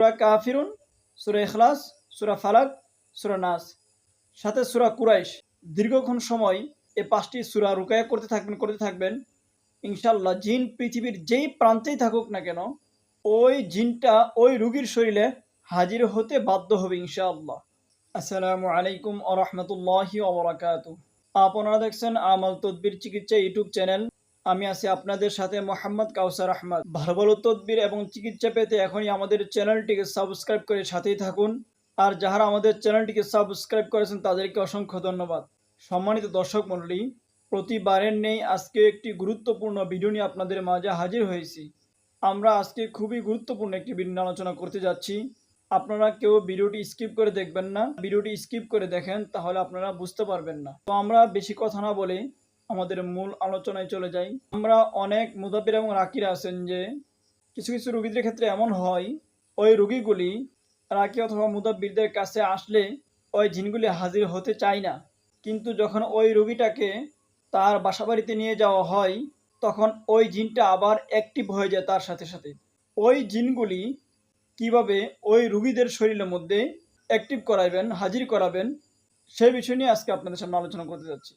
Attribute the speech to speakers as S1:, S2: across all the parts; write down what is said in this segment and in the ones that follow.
S1: সূরা কাফিরুন, সূরা ইখলাস, সূরা ফালাক, সূরা নাস, সাথে সূরা কুরাইশ। দীর্ঘক্ষণ সময় এই 5টি সূরা রুকায়া করতে থাকবেন ইনশাআল্লাহ। জিন পৃথিবীর যেই প্রান্তেই থাকুক না কেন, ওই জিনটা ওই রোগীর শরীরে হাজির হতে বাধ্য হবে ইনশাআল্লাহ। আসসালামু আলাইকুম ওয়া রাহমাতুল্লাহি ওয়া বারাকাতুহু। আপনারা দেখছেন আমাল তদবির চিকিৎসা ইউটিউব চ্যানেল। আমি আছি আপনাদের সাথে মোহাম্মদ কাউসার আহমদ। ভালো ভালো তদবির এবং চিকিৎসা পেতে এখনই আমাদের চ্যানেলটিকে সাবস্ক্রাইব করে সাথেই থাকুন। আর যারা আমাদের চ্যানেলটিকে সাবস্ক্রাইব করেছেন তাদেরকে অসংখ্য ধন্যবাদ। সম্মানিত দর্শক মণ্ডলী, প্রতিবারের নেই আজকে একটি গুরুত্বপূর্ণ ভিডিও নিয়ে আপনাদের মাঝে হাজির হয়েছি। আমরা আজকে খুবই গুরুত্বপূর্ণ একটি ভিডিও নিয়ে আলোচনা করতে যাচ্ছি। আপনারা কেউ ভিডিওটি স্কিপ করে দেখবেন না। ভিডিওটি স্কিপ করে দেখেন তাহলে আপনারা বুঝতে পারবেন না। তো আমরা বেশি কথা না বলে আমাদের মূল আলোচনায় চলে যাই। আমরা অনেক মুদাব্বির এবং রাকিরা আছেন যে কিছু কিছু রোগীদের ক্ষেত্রে এমন হয়, ওই রোগীগুলি রাকি অথবা মুদাব্বিরদের কাছে আসলে ওই জিনগুলি হাজির হতে চায় না। কিন্তু যখন ওই রোগীটাকে তার বাসাবাড়িতে নিয়ে যাওয়া হয় তখন ওই জিনটা আবার অ্যাক্টিভ হয়ে যায় তার সাথে সাথে। ওই জিনগুলি কিভাবে ওই রোগীদের শরীরের মধ্যে অ্যাক্টিভ করাবেন, হাজির করাবেন, সেই বিষয় নিয়ে আজকে আপনাদের সামনে আলোচনা করতে যাচ্ছি।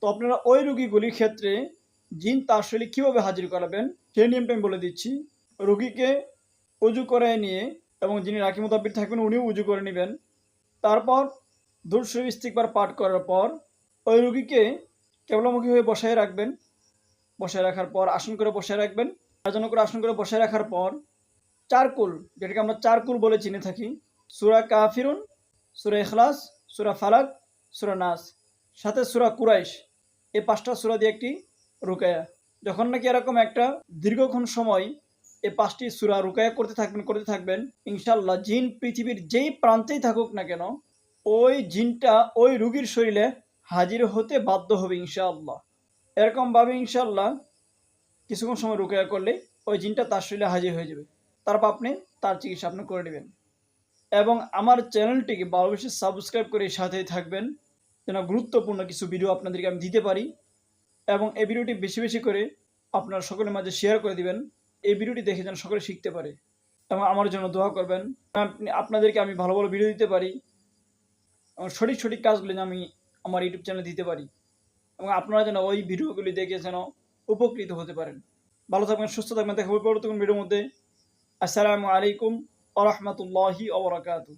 S1: তো আপনারা ওই রোগীগুলির ক্ষেত্রে জিন তার শরীরে কীভাবে হাজির করাবেন সেই নিয়মটা আমি বলে দিচ্ছি। রোগীকে উজু করে নিয়ে, এবং যিনি রাকি মুতাব্বির থাকবেন উনিও উজু করে নেবেন। তারপর দুরূদ শরীফ ইস্তিগফার পাঠ করার পর ওই রোগীকে কেবলামুখী হয়ে বসায় রাখবেন। বসায় রাখার পর আসন করে বসায় রাখবেন। সাজানো করে আসন করে বসায় রাখার পর চারকুল, যেটাকে আমরা চারকুল বলে চিনে থাকি, সূরা কাফিরুন, সূরা ইখলাস, সূরা ফালাক, সূরা নাস, সাথে সূরা কুরাইশ, এই 5টা সূরা দিয়ে একটি রুকায়া। যখন নাকি এরকম একটা দীর্ঘক্ষণ সময় এই 5টি সূরা রুকায়া করতে থাকবেন ইনশাআল্লাহ, জিন পৃথিবীর যেই প্রান্তেই থাকুক না কেন, ওই জিনটা ওই রোগীর শরীরে হাজির হতে বাধ্য হবে ইনশাআল্লাহ। এরকমভাবে ইনশাআল্লাহ কিছুক্ষণ সময় রুকায়া করলে ওই জিনটা তার শরীরে হাজির হয়ে যাবে। তারপর আপনি তার চিকিৎসা আপনি করে নেবেন। এবং আমার চ্যানেলটিকে ভালোবেসে সাবস্ক্রাইব করে সাথেই থাকবেন, যেন গুরুত্বপূর্ণ কিছু ভিডিও আপনাদেরকে আমি দিতে পারি। এবং এই ভিডিওটি বেশি বেশি করে আপনারা সকলের মাঝে শেয়ার করে দিবেন। এই ভিডিওটি দেখে যেন সকলে শিখতে পারে এবং আমার জন্য দোয়া করবেন। আপনাদেরকে আমি ভালো ভালো ভিডিও দিতে পারি এবং সঠিক কাজগুলি যেন আমি আমার ইউটিউব চ্যানেলে দিতে পারি, এবং আপনারা যেন ওই ভিডিওগুলি দেখে যেন উপকৃত হতে পারেন। ভালো থাকবেন, সুস্থ থাকবেন। দেখা হবে পরবর্তী ভিডিওর মধ্যে। আসসালামু আলাইকুম ওয়া রাহমাতুল্লাহি ওয়া বারাকাতুহু।